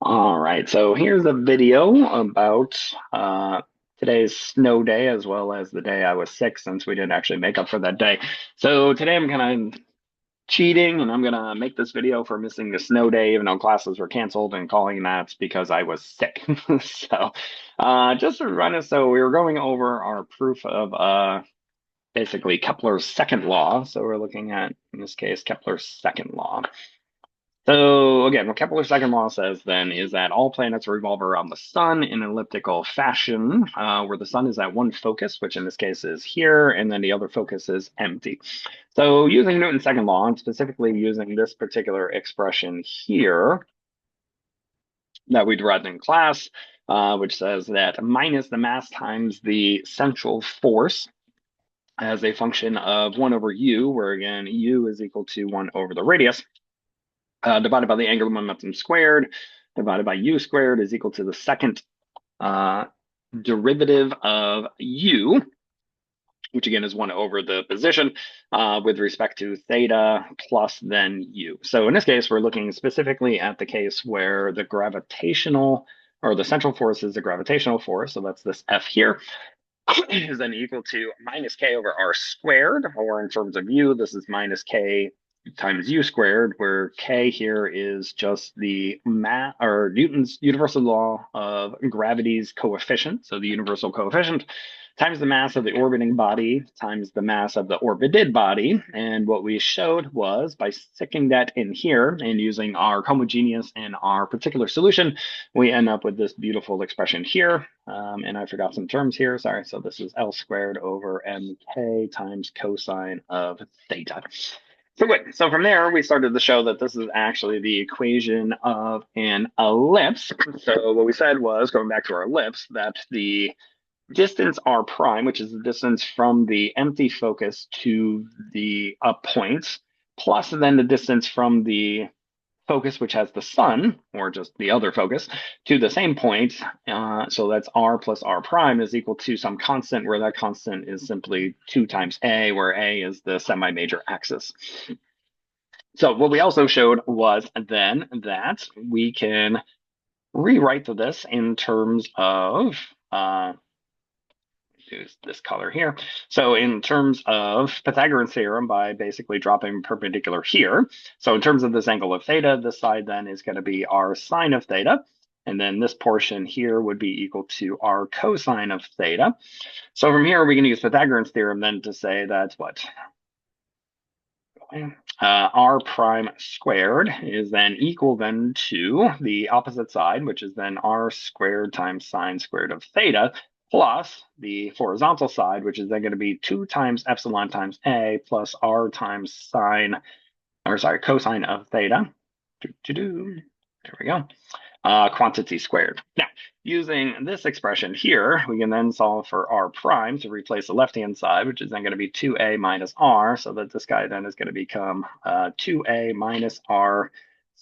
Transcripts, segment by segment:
All right, so here's a video about today's snow day as well as the day I was sick since we didn't actually make up for that day. So today I'm kind of cheating and I'm gonna make this video for missing the snow day even though classes were canceled and calling that because I was sick. So just to run it, so we were going over our proof of basically Kepler's second law. So we're looking at, in this case, Kepler's second law. So again, what Kepler's second law says then is that all planets revolve around the sun in an elliptical fashion, where the sun is at one focus, which in this case is here, and then the other focus is empty. So using Newton's second law, and specifically using this particular expression here that we derived in class, which says that minus the mass times the central force as a function of 1 over u, where again, u is equal to 1 over the radius, divided by the angular momentum squared, divided by u squared is equal to the second uh, derivative of u, which again is 1 over the position with respect to theta plus then u. So in this case, we're looking specifically at the case where the gravitational or the central force is the gravitational force. So that's this F here is then equal to minus k over r squared, or in terms of u, this is minus k times u squared, where k here is just the Newton's universal law of gravity's coefficient, so the universal coefficient, times the mass of the orbiting body times the mass of the orbited body. And what we showed was by sticking that in here and using our homogeneous and our particular solution, we end up with this beautiful expression here. And I forgot some terms here. Sorry. So this is L squared over mk times cosine of theta. So good. So from there, we started to show that this is actually the equation of an ellipse. So what we said was, going back to our ellipse, that the distance r prime, which is the distance from the empty focus to the point, plus then the distance from the focus, which has the sun, or just the other focus, to the same point. So that's r plus r prime is equal to some constant, where that constant is simply 2 times a, where a is the semi-major axis. So what we also showed was then that we can rewrite this in terms of use this color here. So in terms of Pythagorean theorem, by basically dropping perpendicular here. So in terms of this angle of theta, this side then is going to be r sine of theta. And then this portion here would be equal to r cosine of theta. So from here, we can use Pythagorean's theorem then to say that what? R prime squared is then equal then to the opposite side, which is then r squared times sine squared of theta, plus the horizontal side, which is then going to be 2 times epsilon times a plus r times cosine of theta. There we go. Quantity squared. Now, using this expression here, we can then solve for r prime to replace the left-hand side, which is then going to be 2a minus r, so that this guy then is going to become 2a minus r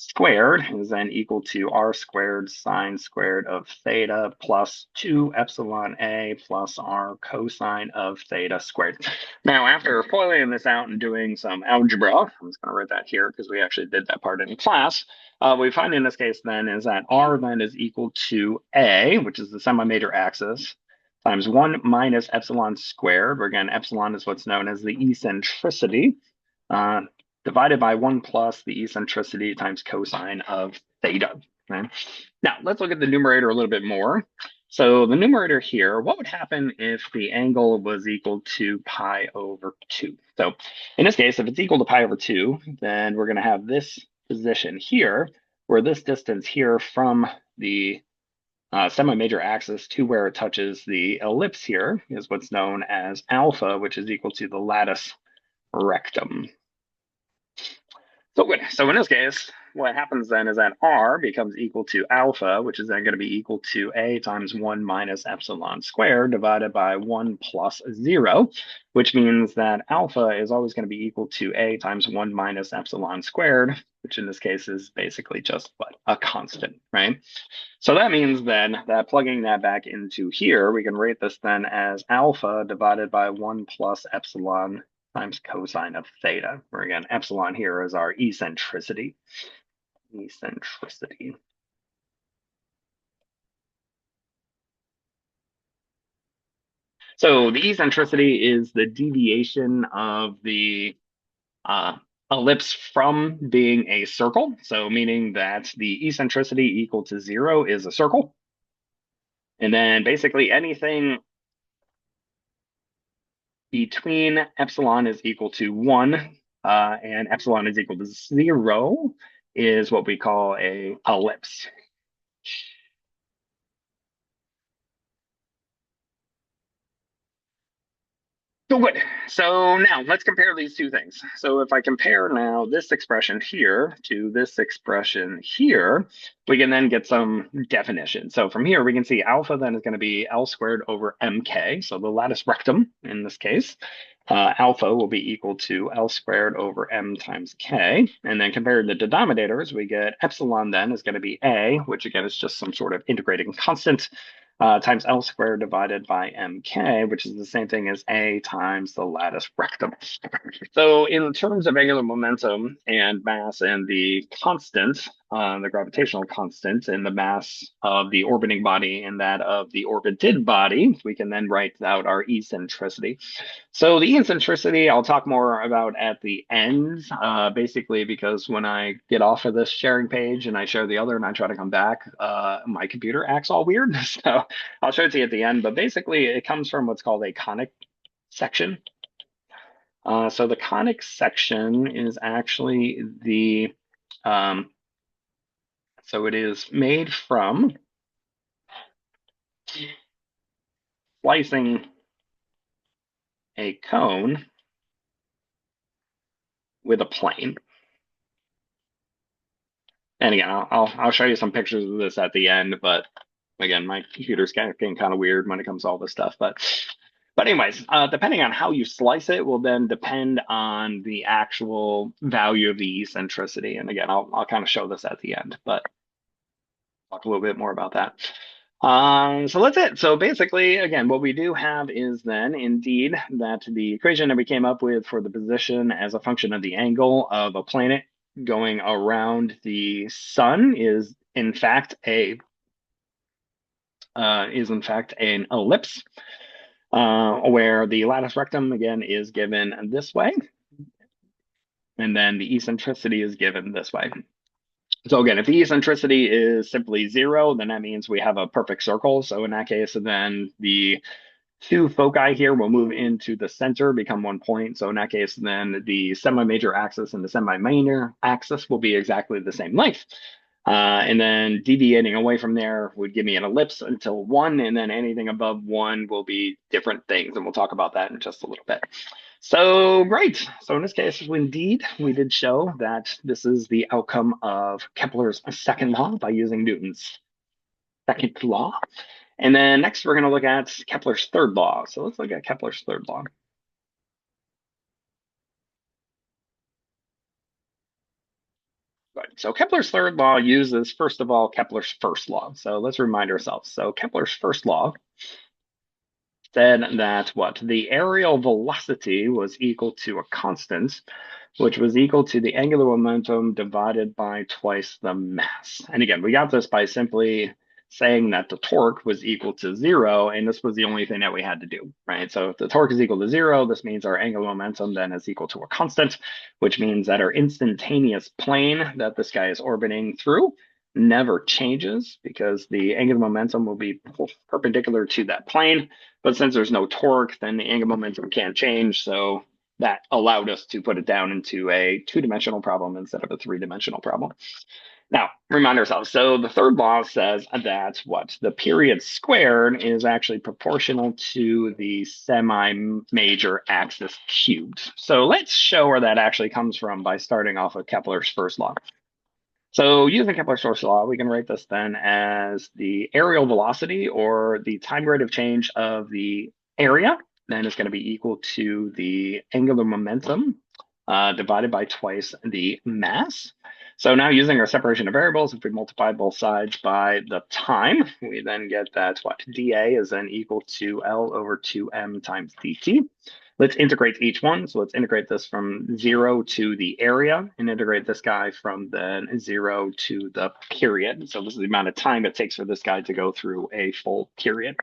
squared is then equal to r squared sine squared of theta plus 2 epsilon a plus r cosine of theta squared. Now, after foiling this out and doing some algebra, I'm just going to write that here because we actually did that part in class. What we find in this case then is that r then is equal to a, which is the semi-major axis, times 1 minus epsilon squared, where again, epsilon is what's known as the eccentricity, divided by 1 plus the eccentricity times cosine of theta. Okay? Now, let's look at the numerator a little bit more. So the numerator here, what would happen if the angle was equal to pi over 2? So in this case, if it's equal to pi over 2, then we're going to have this position here, where this distance here from the semi-major axis to where it touches the ellipse here is what's known as alpha, which is equal to the lattice rectum. So good. So in this case, what happens then is that r becomes equal to alpha, which is then going to be equal to a times 1 minus epsilon squared divided by 1 plus 0, which means that alpha is always going to be equal to a times 1 minus epsilon squared, which in this case is basically just what? A constant, right? So that means then that plugging that back into here, we can rate this then as alpha divided by 1 plus epsilon times cosine of theta, where again, epsilon here is our eccentricity. Eccentricity. So the eccentricity is the deviation of the uh, ellipse from being a circle. So meaning that the eccentricity equal to 0 is a circle. And then basically anything between epsilon is equal to 1 and epsilon is equal to 0 is what we call a ellipse. So good. So now let's compare these two things. So if I compare now this expression here to this expression here, we can then get some definition. So from here, we can see alpha then is going to be L squared over MK. So the lattice rectum in this case, alpha will be equal to L squared over M times K. And then compared to the denominators, we get epsilon then is going to be A, which again is just some sort of integrating constant times L squared divided by MK, which is the same thing as A times the lattice rectum. So in terms of angular momentum and mass and the constant, the gravitational constant in the mass of the orbiting body and that of the orbited body, we can then write out our eccentricity. So the eccentricity, I'll talk more about at the end, basically because when I get off of this sharing page and I share the other and I try to come back, my computer acts all weird. So I'll show it to you at the end. But basically, it comes from what's called a conic section. So the conic section is actually so it is made from slicing a cone with a plane. And again, I'll show you some pictures of this at the end, but again, my computer's getting kind of weird when it comes to all this stuff. But anyways, depending on how you slice it will then depend on the actual value of the eccentricity. And again, I'll kind of show this at the end, but talk a little bit more about that. So that's it. So basically, again, what we do have is then indeed that the equation that we came up with for the position as a function of the angle of a planet going around the sun is in fact an ellipse, where the lattice rectum again is given this way, and then the eccentricity is given this way. So again, if the eccentricity is simply 0, then that means we have a perfect circle. So in that case, then the two foci here will move into the center, become 1 point. So in that case, then the semi-major axis and the semi-minor axis will be exactly the same length. And then deviating away from there would give me an ellipse until 1, and then anything above 1 will be different things. And we'll talk about that in just a little bit. So great. So in this case, indeed, we did show that this is the outcome of Kepler's second law by using Newton's second law. And then next, we're going to look at Kepler's third law. So let's look at Kepler's third law. Good. So Kepler's third law uses, first of all, Kepler's first law. So let's remind ourselves. So Kepler's first law said that what? The aerial velocity was equal to a constant, which was equal to the angular momentum divided by twice the mass. And again, we got this by simply saying that the torque was equal to 0, and this was the only thing that we had to do, right? So if the torque is equal to 0, this means our angular momentum then is equal to a constant, which means that our instantaneous plane that this guy is orbiting through never changes because the angular momentum will be perpendicular to that plane. But since there's no torque, then the angular momentum can't change. So that allowed us to put it down into a 2-dimensional problem instead of a 3-dimensional problem. Now, remind ourselves. So the third law says that what? The period squared is actually proportional to the semi-major axis cubed. So let's show where that actually comes from by starting off with Kepler's first law. So using Kepler's first law, we can write this then as the aerial velocity, or the time rate of change of the area, then is going to be equal to the angular momentum divided by twice the mass. So now using our separation of variables, if we multiply both sides by the time, we then get that what? dA is then equal to L over 2m times dt. Let's integrate each one. So let's integrate this from 0 to the area and integrate this guy from then 0 to the period. So this is the amount of time it takes for this guy to go through a full period.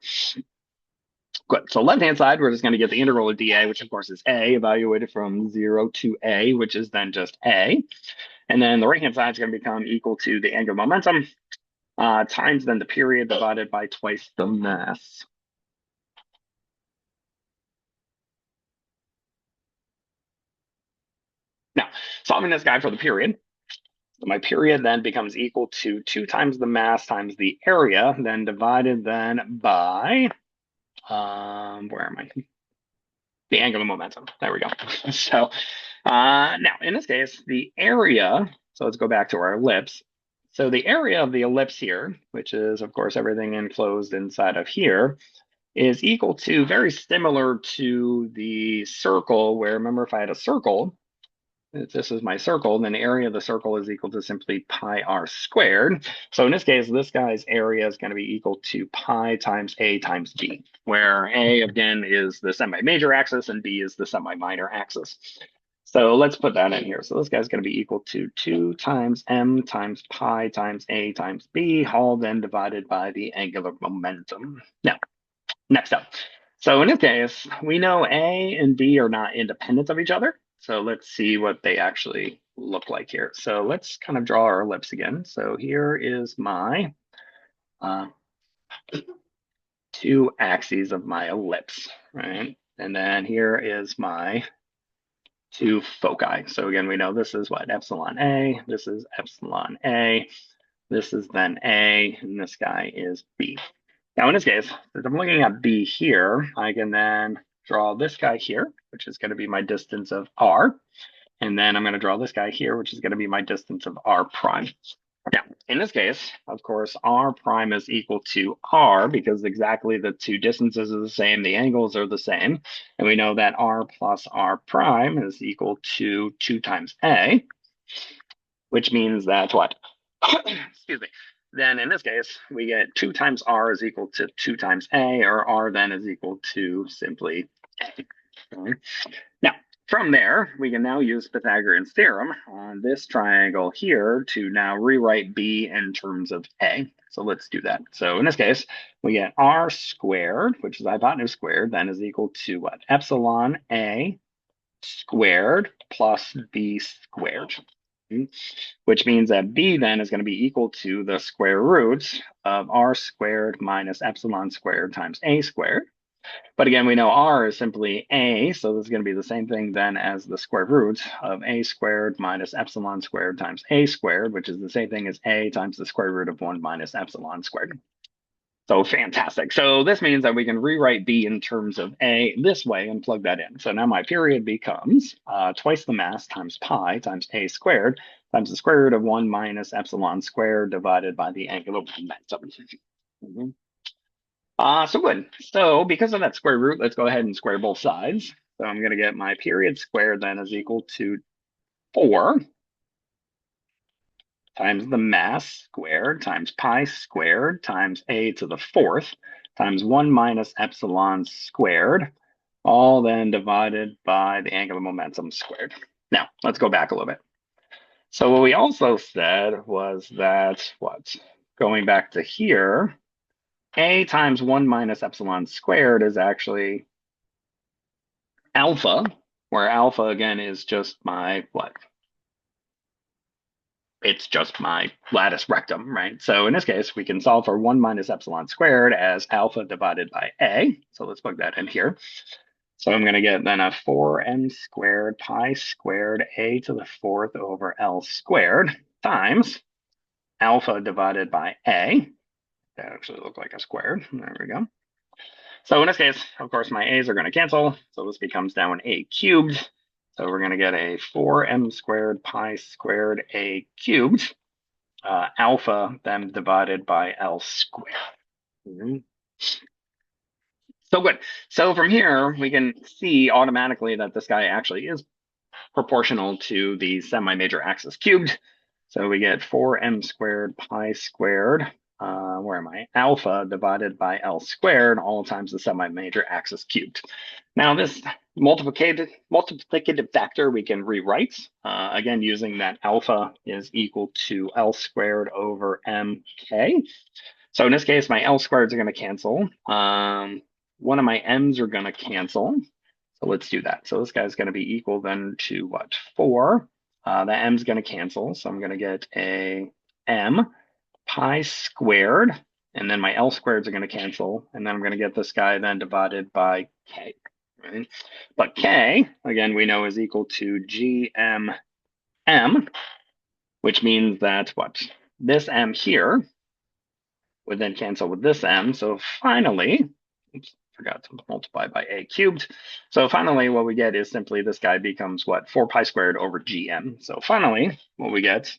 Good. So left-hand side, we're just going to get the integral of dA, which of course is a, evaluated from 0 to a, which is then just a. And then the right-hand side is going to become equal to the angular momentum times then the period divided by twice the mass. Now, solving this guy for the period, so my period then becomes equal to 2 times the mass times the area, then divided then by, where am I? The angular momentum. There we go. So now in this case, the area, so let's go back to our ellipse. So the area of the ellipse here, which is of course everything enclosed inside of here, is equal to, very similar to the circle, where remember if I had a circle, if this is my circle, then the area of the circle is equal to simply pi r squared. So in this case, this guy's area is going to be equal to pi times a times b, where a, again, is the semi-major axis and b is the semi-minor axis. So let's put that in here. So this guy's going to be equal to 2 times m times pi times a times b, all then divided by the angular momentum. Now, next up. So in this case, we know A and B are not independent of each other. So let's see what they actually look like here. So let's kind of draw our ellipse again. So here is my uh, 2 axes of my ellipse, right? And then here is my 2 foci. So again, we know this is what? Epsilon A, this is epsilon A, this is then A, and this guy is B. Now, in this case, if I'm looking at B here, I can then draw this guy here, which is going to be my distance of R. And then I'm going to draw this guy here, which is going to be my distance of R prime. Now, in this case, of course, R prime is equal to R because exactly the 2 distances are the same, the angles are the same. And we know that R plus R prime is equal to 2 times A, which means that what? Excuse me. Then in this case, we get 2 times r is equal to 2 times a, or r then is equal to simply a. Okay. Now, from there, we can now use Pythagorean's theorem on this triangle here to now rewrite b in terms of a. So let's do that. So in this case, we get r squared, which is hypotenuse squared, then is equal to what? Epsilon a squared plus b squared. Which means that b then is going to be equal to the square root of r squared minus epsilon squared times a squared. But again, we know r is simply a, so this is going to be the same thing then as the square root of a squared minus epsilon squared times a squared, which is the same thing as a times the square root of 1 minus epsilon squared. So fantastic. So this means that we can rewrite b in terms of a this way and plug that in. So now my period becomes twice the mass times pi times a squared times the square root of 1 minus epsilon squared divided by the angular momentum. So good. So because of that square root, let's go ahead and square both sides. So I'm going to get my period squared then is equal to 4 times the mass squared times pi squared times a to the 4th times 1 minus epsilon squared, all then divided by the angular momentum squared. Now, let's go back a little bit. So what we also said was that, going back to here, a times 1 minus epsilon squared is actually alpha, where alpha, again, is just my, it's just my lattice rectum, right? So in this case, we can solve for 1 minus epsilon squared as alpha divided by a. So let's plug that in here. So I'm going to get then a 4m squared pi squared a to the 4th over l squared times alpha divided by a. That actually looked like a squared. There we go. So in this case, of course, my a's are going to cancel. So this becomes now an a cubed. So we're going to get a 4m squared pi squared a cubed, alpha then divided by l squared. So good. So from here, we can see automatically that this guy actually is proportional to the semi-major axis cubed. So we get 4m squared pi squared, where am I? Alpha divided by L squared, all times the semi-major axis cubed. Now this multiplicative factor we can rewrite, again, using that alpha is equal to L squared over mk. So in this case, my L squareds are going to cancel. one of my m's are going to cancel. So let's do that. So this guy's going to be equal then to what? 4. That m's going to cancel. So I'm going to get a m pi squared. And then my L squareds are going to cancel. And then I'm going to get this guy then divided by K. Right? But K, again, we know is equal to GMM, which means that what? This M here would then cancel with this M. So finally, oops, forgot to multiply by A cubed. So finally, what we get is simply this guy becomes what? 4 pi squared over GM. So finally, what we get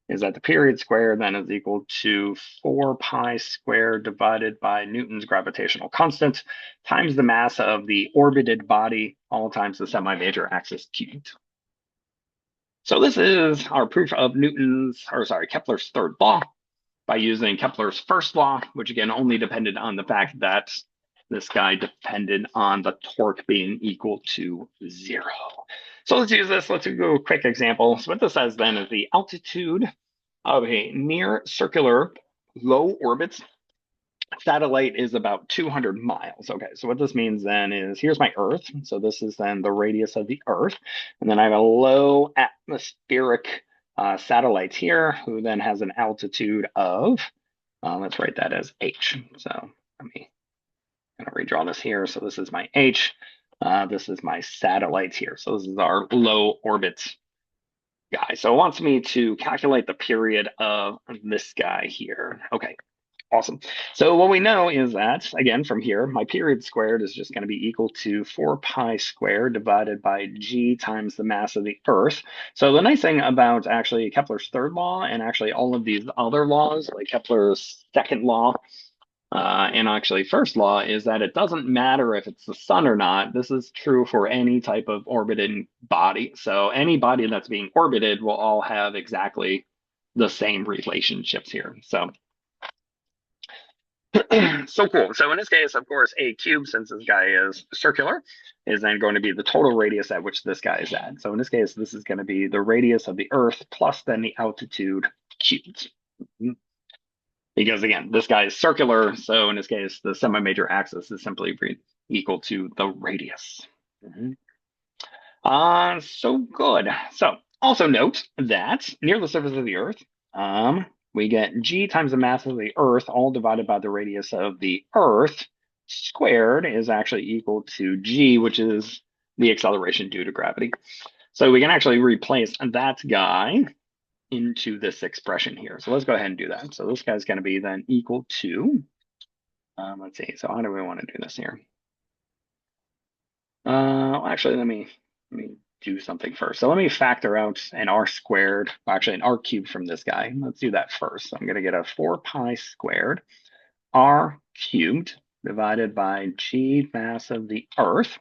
is that the period square then is equal to 4 pi squared divided by Newton's gravitational constant times the mass of the orbited body all times the semi-major axis cubed. So this is our proof of Kepler's third law by using Kepler's first law, which again only depended on the fact that this guy depended on the torque being equal to 0. So let's use this. Let's do a quick example. So what this says then is the altitude of a near circular low orbit satellite is about 200 miles. Okay, so what this means then is here's my Earth. So this is then the radius of the Earth. And then I have a low atmospheric satellite here who then has an altitude of, let's write that as H. So let me kind of redraw this here. So this is my H. This is my satellite here. So this is our low orbit guy. So it wants me to calculate the period of this guy here. Okay, awesome. So what we know is that, again, from here, my period squared is just going to be equal to 4 pi squared divided by g times the mass of the Earth. So the nice thing about actually Kepler's third law and actually all of these other laws, like Kepler's second law, and actually first law, is that it doesn't matter if it's the sun or not. This is true for any type of orbiting body. So any body that's being orbited will all have exactly the same relationships here. So so cool. So in this case, of course, a cubed, since this guy is circular, is then going to be the total radius at which this guy is at. So in this case, this is going to be the radius of the Earth plus then the altitude cubed. Because again, this guy is circular, so in this case, the semi-major axis is simply equal to the radius. So good. So also note that near the surface of the Earth, we get g times the mass of the Earth, all divided by the radius of the Earth squared is actually equal to g, which is the acceleration due to gravity. So we can actually replace that guy into this expression here. So let's go ahead and do that. So this guy's going to be then equal to, let's see, so how do we want to do this here? Actually, let me do something first. So let me factor out an r squared, actually an r cubed from this guy. Let's do that first. So I'm going to get a 4 pi squared r cubed divided by g mass of the Earth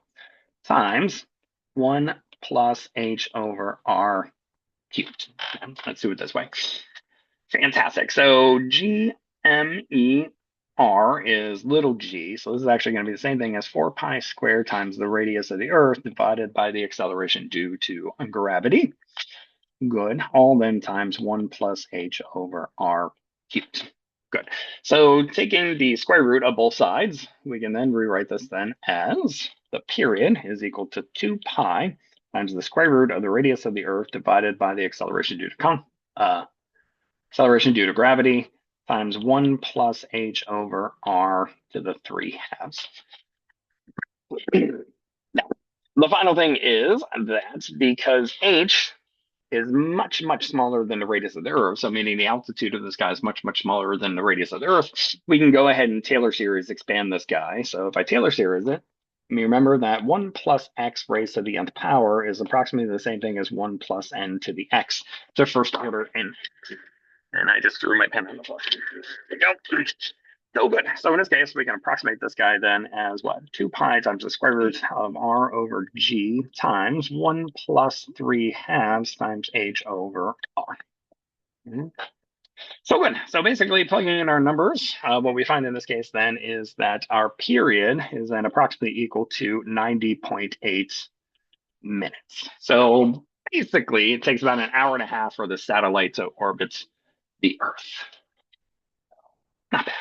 times 1 plus h over r cubed. Let's do it this way. Fantastic. So GMER is little g. So this is actually going to be the same thing as 4 pi squared times the radius of the Earth divided by the acceleration due to gravity. Good. All then times 1 plus h over r cubed. Good. So taking the square root of both sides, we can then rewrite this then as the period is equal to 2 pi times the square root of the radius of the Earth divided by the acceleration due to gravity times 1 plus h over r to the 3 halves. Now, the final thing is that because h is much, much smaller than the radius of the Earth, so meaning the altitude of this guy is much, much smaller than the radius of the Earth, we can go ahead and Taylor series expand this guy. So if I Taylor series it, remember that 1 plus x raised to the nth power is approximately the same thing as 1 plus n to the x to first order n. And I just threw my pen on the floor. There we go. So good. So in this case, we can approximate this guy then as what? 2 pi times the square root of r over g times 1 plus 3 halves times h over r. So good. So basically plugging in our numbers, what we find in this case then is that our period is then approximately equal to 90.8 minutes. So basically it takes about an hour and a half for the satellite to orbit the Earth. Not bad.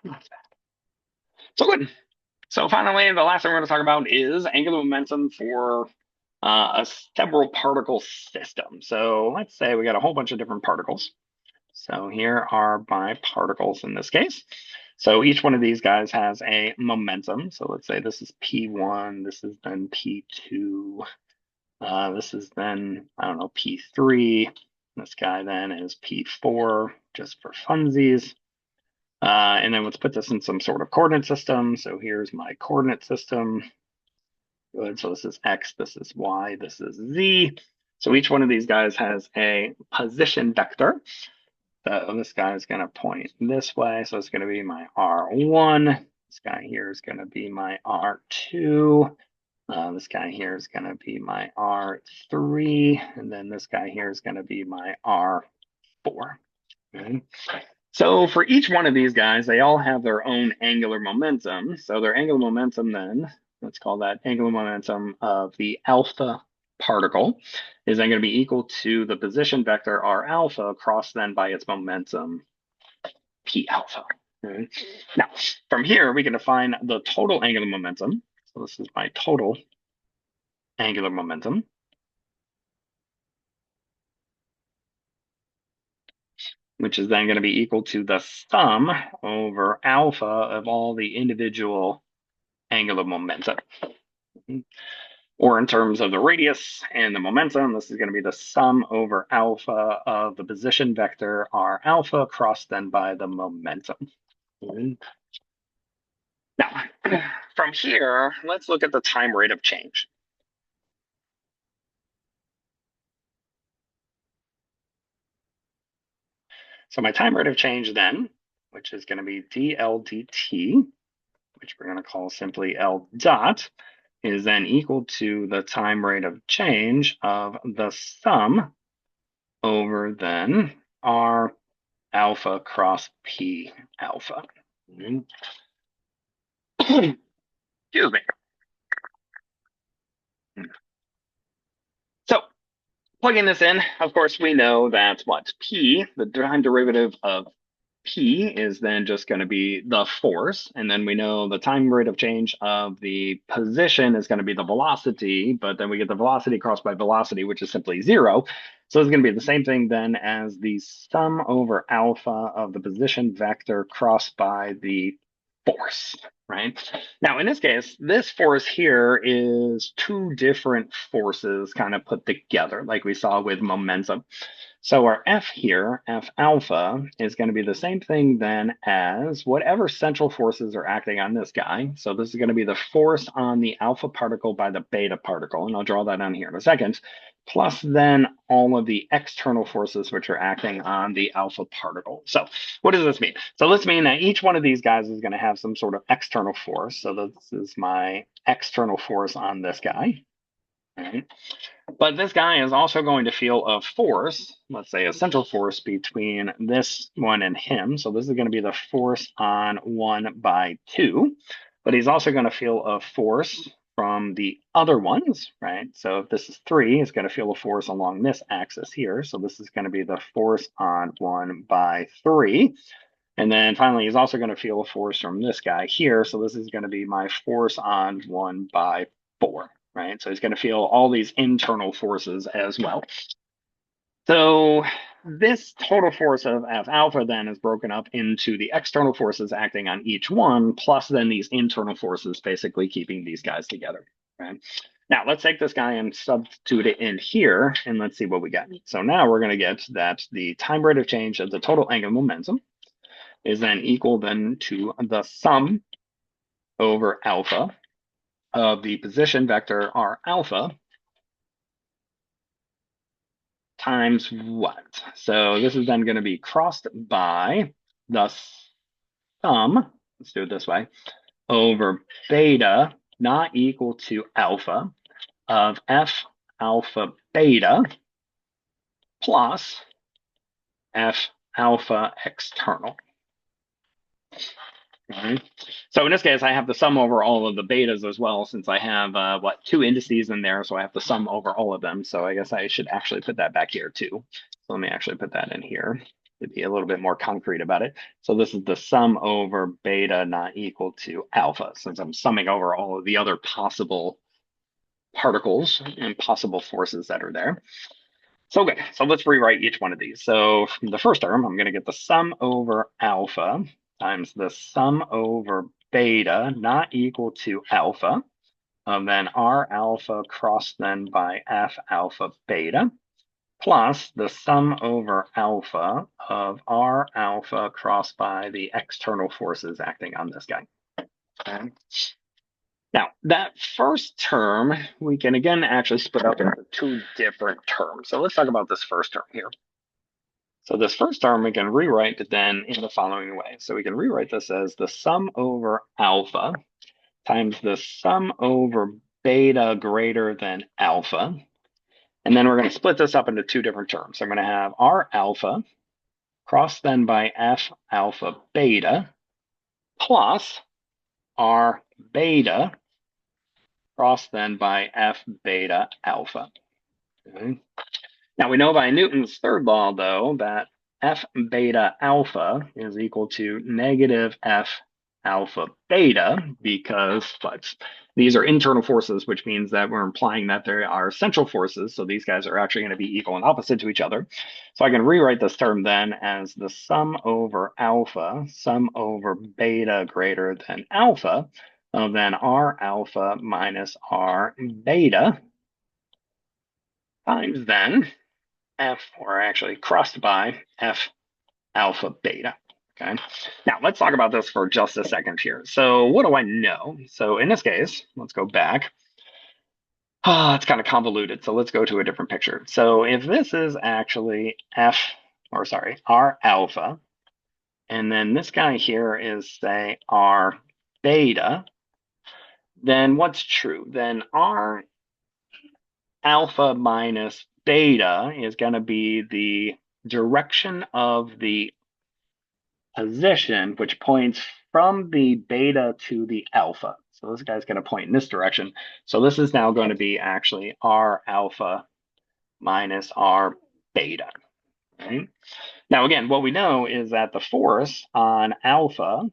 Not bad. So good. So finally, the last thing we're going to talk about is angular momentum for a several particle system. So let's say we got a whole bunch of different particles. So here are my particles in this case. So each one of these guys has a momentum. So let's say this is P1, this is then P2, this is then, I don't know, P3. This guy then is P4, just for funsies. And then let's put this in some sort of coordinate system. So here's my coordinate system. Good. So this is X, this is Y, this is Z. So each one of these guys has a position vector. So this guy is going to point this way. So it's going to be my R1. This guy here is going to be my R2. This guy here is going to be my R3. And then this guy here is going to be my R4. Okay. So for each one of these guys, they all have their own angular momentum. So their angular momentum then, let's call that angular momentum of the alpha particle, is then going to be equal to the position vector R alpha crossed then by its momentum P alpha. Okay. Now, from here, we can define the total angular momentum. So this is my total angular momentum, which is then going to be equal to the sum over alpha of all the individual angular momentum. Or in terms of the radius and the momentum, this is going to be the sum over alpha of the position vector R alpha crossed then by the momentum. Now, from here, let's look at the time rate of change. So my time rate of change then, which is going to be dl dt, which we're going to call simply L dot, is then equal to the time rate of change of the sum over then R alpha cross P alpha. Excuse me. So plugging this in, of course, we know that what P, the time derivative of P is then just going to be the force. And then we know the time rate of change of the position is going to be the velocity, but then we get the velocity crossed by velocity, which is simply zero. So it's going to be the same thing then as the sum over alpha of the position vector crossed by the force, right? Now, in this case, this force here is two different forces kind of put together, like we saw with momentum. So our F here, F alpha, is going to be the same thing then as whatever central forces are acting on this guy. So this is going to be the force on the alpha particle by the beta particle, and I'll draw that on here in a second, plus then all of the external forces which are acting on the alpha particle. So what does this mean? So this means that each one of these guys is going to have some sort of external force. So this is my external force on this guy. Right? But this guy is also going to feel a force, let's say a central force between this one and him. So this is going to be the force on 1 by 2. But he's also going to feel a force from the other ones, right? So if this is 3, it's going to feel a force along this axis here. So this is going to be the force on 1 by 3. And then finally, he's also going to feel a force from this guy here. So this is going to be my force on 1 by 4. Right? So he's going to feel all these internal forces as well. So this total force of F alpha then is broken up into the external forces acting on each one, plus then these internal forces basically keeping these guys together. Right? Now let's take this guy and substitute it in here, and let's see what we get. So now we're going to get that the time rate of change of the total angular momentum is then equal then to the sum over alpha of the position vector R alpha times what? So this is then going to be crossed by the sum, let's do it this way, over beta not equal to alpha of F alpha beta plus F alpha external. Right. So in this case, I have to sum over all of the betas as well, since I have, two indices in there, so I have to sum over all of them. So I guess I should actually put that back here too. So let me actually put that in here. to be a little bit more concrete about it. So this is the sum over beta not equal to alpha, since I'm summing over all of the other possible particles and possible forces that are there. So good. So let's rewrite each one of these. So from the first term, I'm going to get the sum over alpha times the sum over beta not equal to alpha, and then R alpha crossed then by F alpha beta, plus the sum over alpha of R alpha crossed by the external forces acting on this guy. Okay. Now, that first term, we can again actually split up into two different terms. So let's talk about this first term here. So this first term we can rewrite then in the following way. So we can rewrite this as the sum over alpha times the sum over beta greater than alpha. And then we're going to split this up into two different terms. So I'm going to have R alpha crossed then by F alpha beta plus R beta crossed then by F beta alpha. Okay. Now we know by Newton's third law, though, that F beta alpha is equal to negative F alpha beta, because these are internal forces, which means that we're implying that there are central forces. So these guys are actually going to be equal and opposite to each other. So I can rewrite this term then as the sum over alpha, sum over beta greater than alpha, of then R alpha minus R beta times then F, or actually crossed by F alpha beta. Okay. Now let's talk about this for just a second here. So what do I know? So in this case, let's go back. It's kind of convoluted. So let's go to a different picture. So if this is actually R alpha, and then this guy here is, say, R beta, then what's true? Then R alpha minus beta is going to be the direction of the position, which points from the beta to the alpha. So this guy's going to point in this direction. So this is now going to be actually R alpha minus R beta. Right? Now, again, what we know is that the force on alpha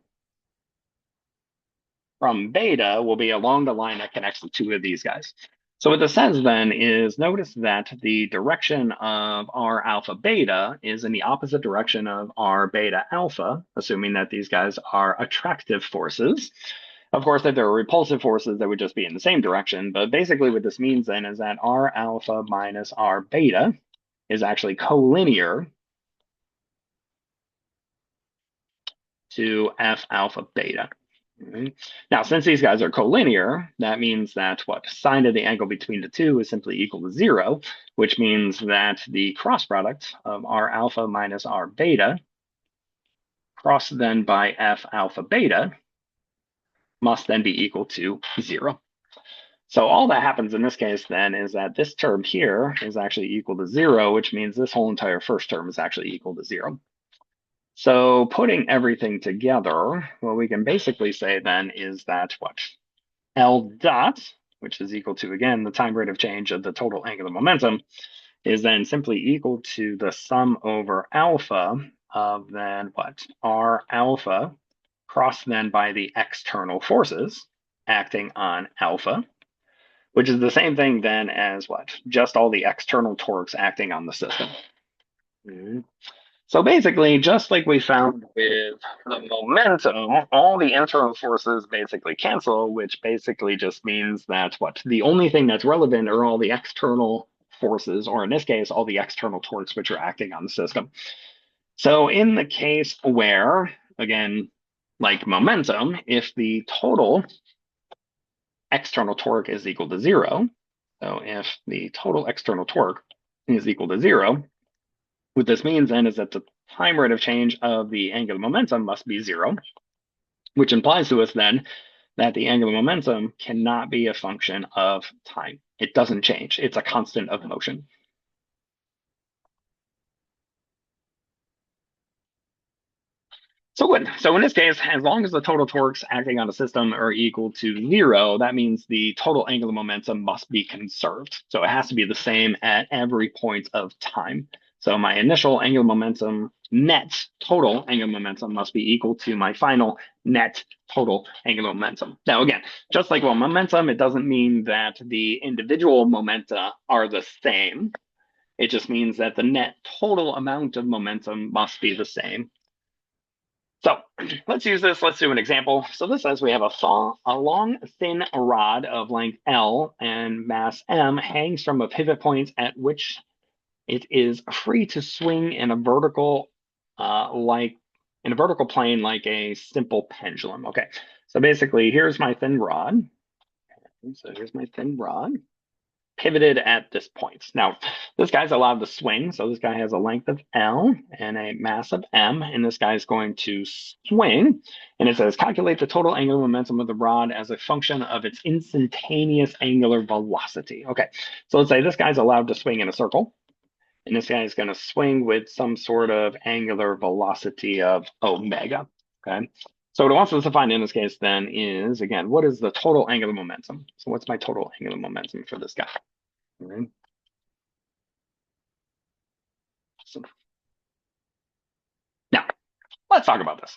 from beta will be along the line that connects the two of these guys. So what this says then is, notice that the direction of R alpha beta is in the opposite direction of R beta alpha, assuming that these guys are attractive forces. Of course, if they're repulsive forces, they would just be in the same direction. But basically what this means then is that R alpha minus R beta is actually collinear to F alpha beta. Now, since these guys are collinear, that means that sine of the angle between the two is simply equal to 0, which means that the cross product of R alpha minus R beta crossed then by F alpha beta must then be equal to 0. So all that happens in this case then is that this term here is actually equal to 0, which means this whole entire first term is actually equal to 0. So putting everything together, what we can basically say then is that L dot, which is equal to, again, the time rate of change of the total angular momentum, is then simply equal to the sum over alpha of then R alpha crossed then by the external forces acting on alpha, which is the same thing then as just all the external torques acting on the system. So basically, just like we found with the momentum, all the internal forces basically cancel, which basically just means that the only thing that's relevant are all the external forces, or in this case, all the external torques which are acting on the system. So in the case where, again, like momentum, if the total external torque is equal to 0, so if the total external torque is equal to 0, what this means then is that the time rate of change of the angular momentum must be 0, which implies to us then that the angular momentum cannot be a function of time. It doesn't change. It's a constant of motion. So good. So in this case, as long as the total torques acting on a system are equal to 0, that means the total angular momentum must be conserved. So it has to be the same at every point of time. So my initial angular momentum net total angular momentum must be equal to my final net total angular momentum. Now, again, just like with momentum, it doesn't mean that the individual momenta are the same. It just means that the net total amount of momentum must be the same. So let's use this. Let's do an example. So this says we have a long, thin rod of length L and mass M hangs from a pivot point at which it is free to swing in a vertical plane like a simple pendulum. Okay, so basically, here's my thin rod. So here's my thin rod pivoted at this point. Now, this guy's allowed to swing. So this guy has a length of L and a mass of M, and this guy's going to swing. And it says, calculate the total angular momentum of the rod as a function of its instantaneous angular velocity. Okay, so let's say this guy's allowed to swing in a circle. And this guy is going to swing with some sort of angular velocity of omega. Okay. So what it wants us to find in this case then is, again, what is the total angular momentum? So what's my total angular momentum for this guy? All right. So now let's talk about this.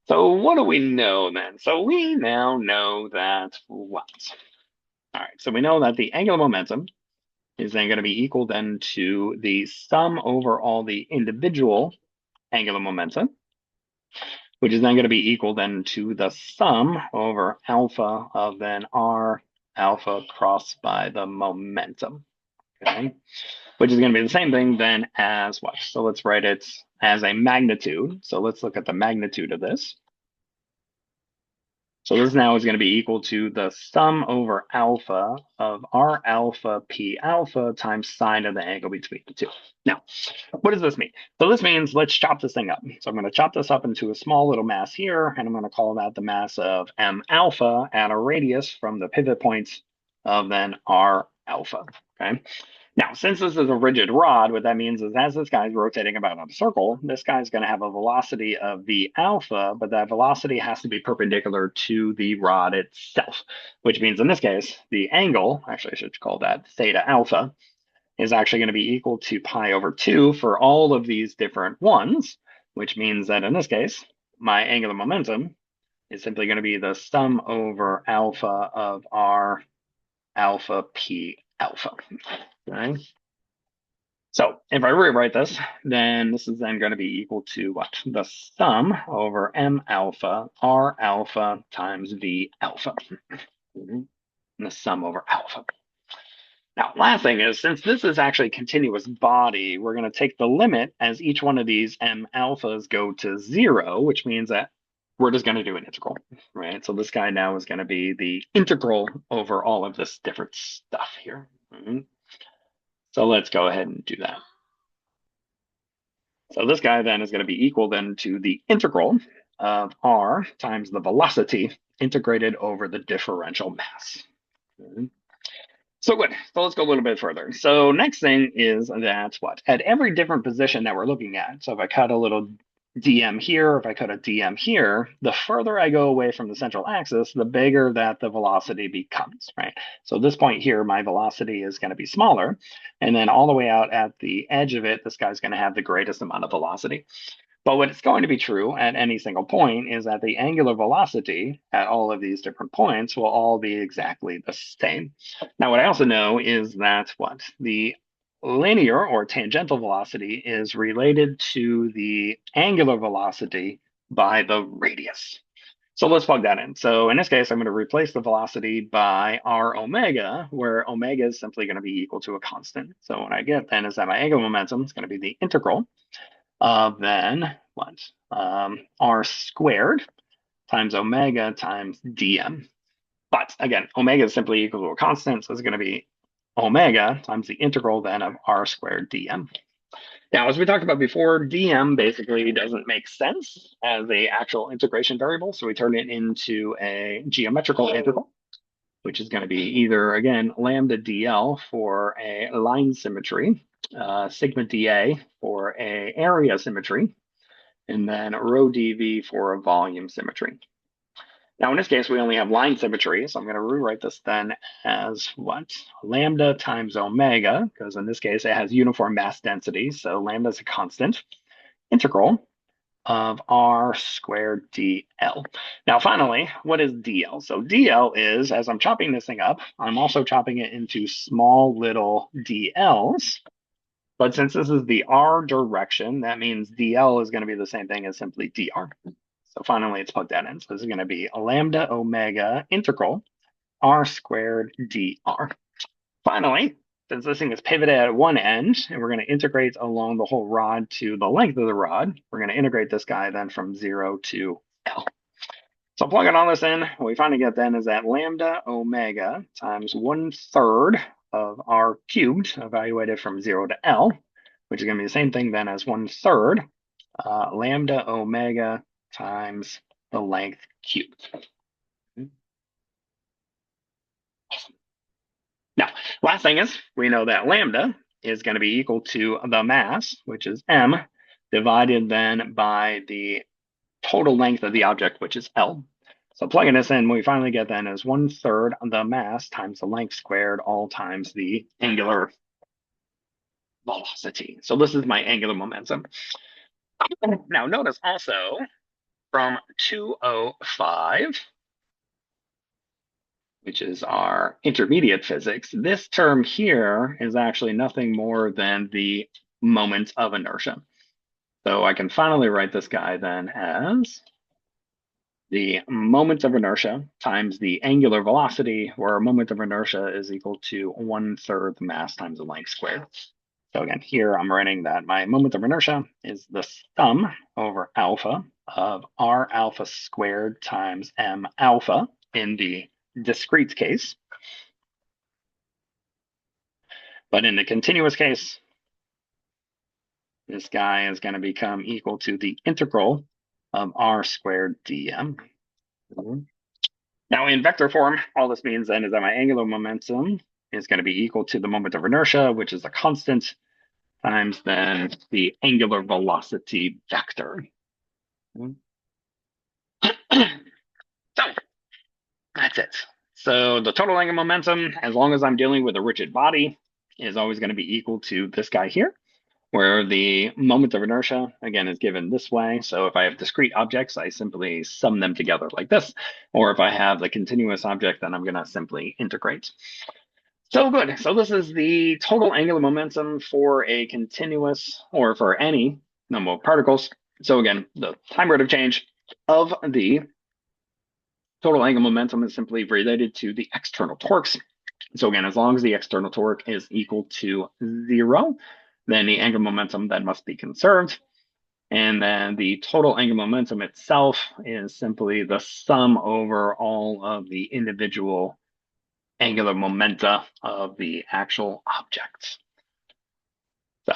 So what do we know then? So we now know that what? All right. So we know that the angular momentum is then going to be equal then to the sum over all the individual angular momentum, which is then going to be equal then to the sum over alpha of then r alpha crossed by the momentum, okay? Which is going to be the same thing then as what? So let's write it as a magnitude. So let's look at the magnitude of this. So this now is going to be equal to the sum over alpha of r alpha p alpha times sine of the angle between the two. Now, what does this mean? So this means let's chop this thing up. So I'm going to chop this up into a small little mass here, and I'm going to call that the mass of m alpha at a radius from the pivot points of then r alpha, okay? Now, since this is a rigid rod, what that means is as this guy's rotating about in a circle, this guy's going to have a velocity of v alpha, but that velocity has to be perpendicular to the rod itself, which means in this case, the angle, actually I should call that theta alpha, is actually going to be equal to pi over 2 for all of these different ones, which means that in this case, my angular momentum is simply going to be the sum over alpha of r alpha p alpha. Okay. So if I rewrite this, then this is then going to be equal to what? The sum over m alpha r alpha times v alpha. And the sum over alpha. Now, last thing is, since this is actually a continuous body, we're going to take the limit as each one of these m alphas go to 0, which means that we're just going to do an integral, right? So this guy now is going to be the integral over all of this different stuff here. So let's go ahead and do that. So this guy then is going to be equal then to the integral of r times the velocity integrated over the differential mass. So good. So let's go a little bit further. So next thing is that what? At every different position that we're looking at, so if I cut a little dm here, if I cut a dm here, the further I go away from the central axis, the bigger that the velocity becomes, right? So this point here, my velocity is going to be smaller. And then all the way out at the edge of it, this guy's going to have the greatest amount of velocity. But what is going to be true at any single point is that the angular velocity at all of these different points will all be exactly the same. Now, what I also know is that what? The linear or tangential velocity is related to the angular velocity by the radius. So let's plug that in. So in this case, I'm going to replace the velocity by r omega, where omega is simply going to be equal to a constant. So what I get then is that my angular momentum is going to be the integral of then what? R squared times omega times dm. But again, omega is simply equal to a constant, so it's going to be omega times the integral then of r squared dm. Now, as we talked about before, dm basically doesn't make sense as a actual integration variable, so we turn it into a geometrical integral, which is going to be either, again, lambda dl for a line symmetry, sigma dA for a area symmetry, and then rho dV for a volume symmetry. Now, in this case, we only have line symmetry, so I'm going to rewrite this then as what? Lambda times omega, because in this case, it has uniform mass density, so lambda is a constant. integral of r squared dl. Now, finally, what is dl? So dl is, as I'm chopping this thing up, I'm also chopping it into small little dl's. But since this is the r direction, that means dl is going to be the same thing as simply dr. So finally, let's plug that in. So this is going to be a lambda omega integral r squared dr. Finally, since this thing is pivoted at one end, and we're going to integrate along the whole rod to the length of the rod, we're going to integrate this guy then from 0 to L. So plugging all this in, what we finally get then is that lambda omega times 1/3 of r cubed, evaluated from 0 to L, which is going to be the same thing then as 1/3 lambda omega times the length cubed. Awesome. Now, last thing is, we know that lambda is going to be equal to the mass, which is m, divided then by the total length of the object, which is L. So plugging this in, what we finally get then is 1/3 the mass times the length squared, all times the angular velocity. So this is my angular momentum. Now notice also from 205, which is our intermediate physics, this term here is actually nothing more than the moment of inertia. So I can finally write this guy then as the moment of inertia times the angular velocity, where a moment of inertia is equal to 1/3 the mass times the length squared. So again, here I'm writing that my moment of inertia is the sum over alpha of r alpha squared times m alpha in the discrete case. But in the continuous case, this guy is going to become equal to the integral of r squared dm. Now in vector form, all this means then is that my angular momentum is going to be equal to the moment of inertia, which is a constant, times then the angular velocity vector. So that's it. So the total angular momentum, as long as I'm dealing with a rigid body, is always going to be equal to this guy here, where the moment of inertia, again, is given this way. So if I have discrete objects, I simply sum them together like this. Or if I have the continuous object, then I'm going to simply integrate. So good. So this is the total angular momentum for a continuous, or for any number of particles. So again, the time rate of change of the total angular momentum is simply related to the external torques. So again, as long as the external torque is equal to 0, then the angular momentum then must be conserved. And then the total angular momentum itself is simply the sum over all of the individual angular momenta of the actual objects. So,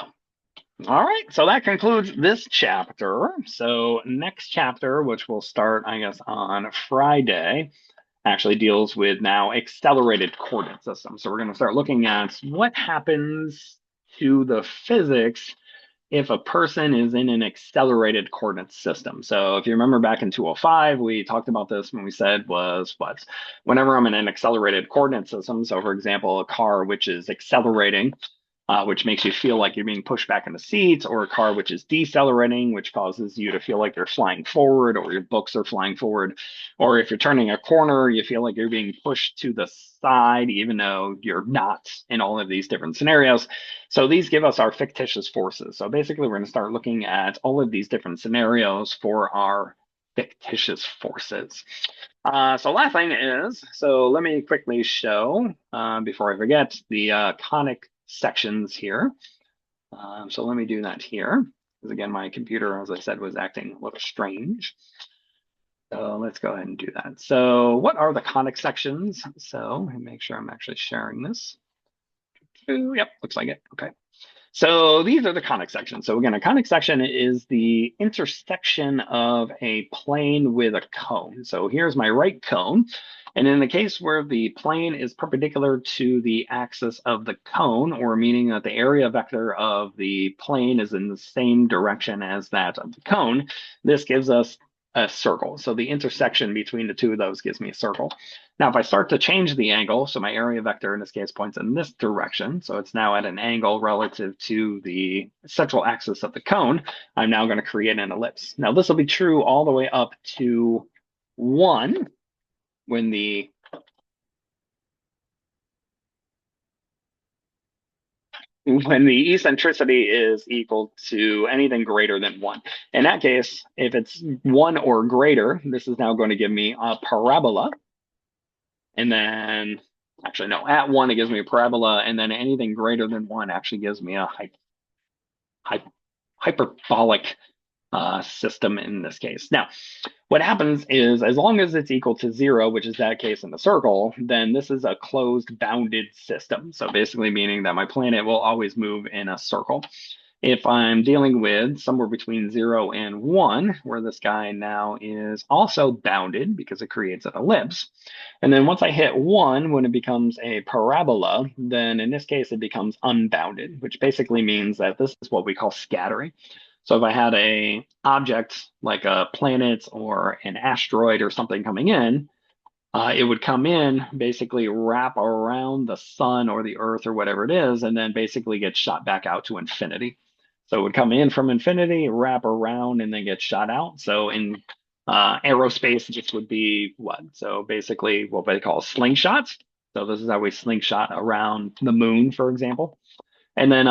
all right, so that concludes this chapter. So next chapter, which will start, I guess, on Friday, actually deals with now accelerated coordinate systems. So we're going to start looking at what happens to the physics if a person is in an accelerated coordinate system. So if you remember back in 205, we talked about this when we said was what? Whenever I'm in an accelerated coordinate system, so for example, a car which is accelerating, which makes you feel like you're being pushed back in the seats, or a car which is decelerating, which causes you to feel like you're flying forward, or your books are flying forward, or if you're turning a corner, you feel like you're being pushed to the side, even though you're not, in all of these different scenarios. So these give us our fictitious forces. So basically, we're going to start looking at all of these different scenarios for our fictitious forces. So last thing is, so let me quickly show, before I forget, the conic sections here. So let me do that here, because again, my computer, as I said, was acting a little strange. So let's go ahead and do that. So what are the conic sections? So let me make sure I'm actually sharing this. Yep, looks like it. Okay. So these are the conic sections. So again, a conic section is the intersection of a plane with a cone. So here's my right cone. And in the case where the plane is perpendicular to the axis of the cone, or meaning that the area vector of the plane is in the same direction as that of the cone, this gives us a circle. So the intersection between the two of those gives me a circle. Now, if I start to change the angle, so my area vector in this case points in this direction, so it's now at an angle relative to the central axis of the cone, I'm now going to create an ellipse. Now, this will be true all the way up to 1 when the eccentricity is equal to anything greater than 1. In that case, if it's 1 or greater, this is now going to give me a parabola. And then, actually, no, at 1, it gives me a parabola. And then anything greater than 1 actually gives me a hy hyperbolic system in this case. Now, what happens is as long as it's equal to 0, which is that case in the circle, then this is a closed bounded system. So basically meaning that my planet will always move in a circle. If I'm dealing with somewhere between 0 and 1, where this guy now is also bounded because it creates an ellipse, and then once I hit 1, when it becomes a parabola, then in this case it becomes unbounded, which basically means that this is what we call scattering. So if I had a object like a planet or an asteroid or something coming in, it would come in, basically wrap around the sun or the earth or whatever it is, and then basically get shot back out to infinity. So it would come in from infinity, wrap around, and then get shot out. So in aerospace, this would be what? So basically what they call slingshots. So this is how we slingshot around the moon, for example. And then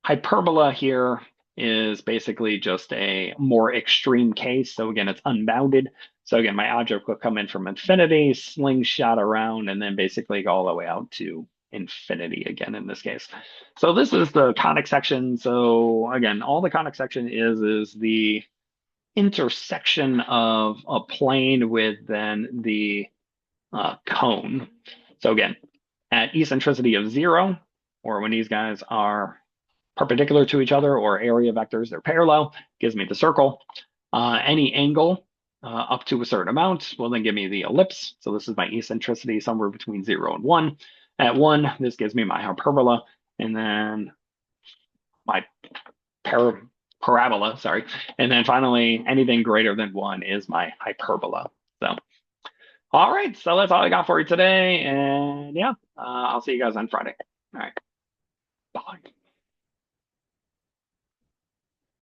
hyperbola here is basically just a more extreme case. So again, it's unbounded. So again, my object will come in from infinity, slingshot around, and then basically go all the way out to infinity again in this case. So this is the conic section. So again, all the conic section is the intersection of a plane with then the cone. So again, at eccentricity of 0, or when these guys are perpendicular to each other or area vectors, they're parallel, gives me the circle. Any angle up to a certain amount will then give me the ellipse. So this is my eccentricity somewhere between 0 and 1. At 1, this gives me my hyperbola, and then my parabola, sorry. And then finally, anything greater than 1 is my hyperbola. So, all right, so that's all I got for you today. And yeah, I'll see you guys on Friday. All right, bye.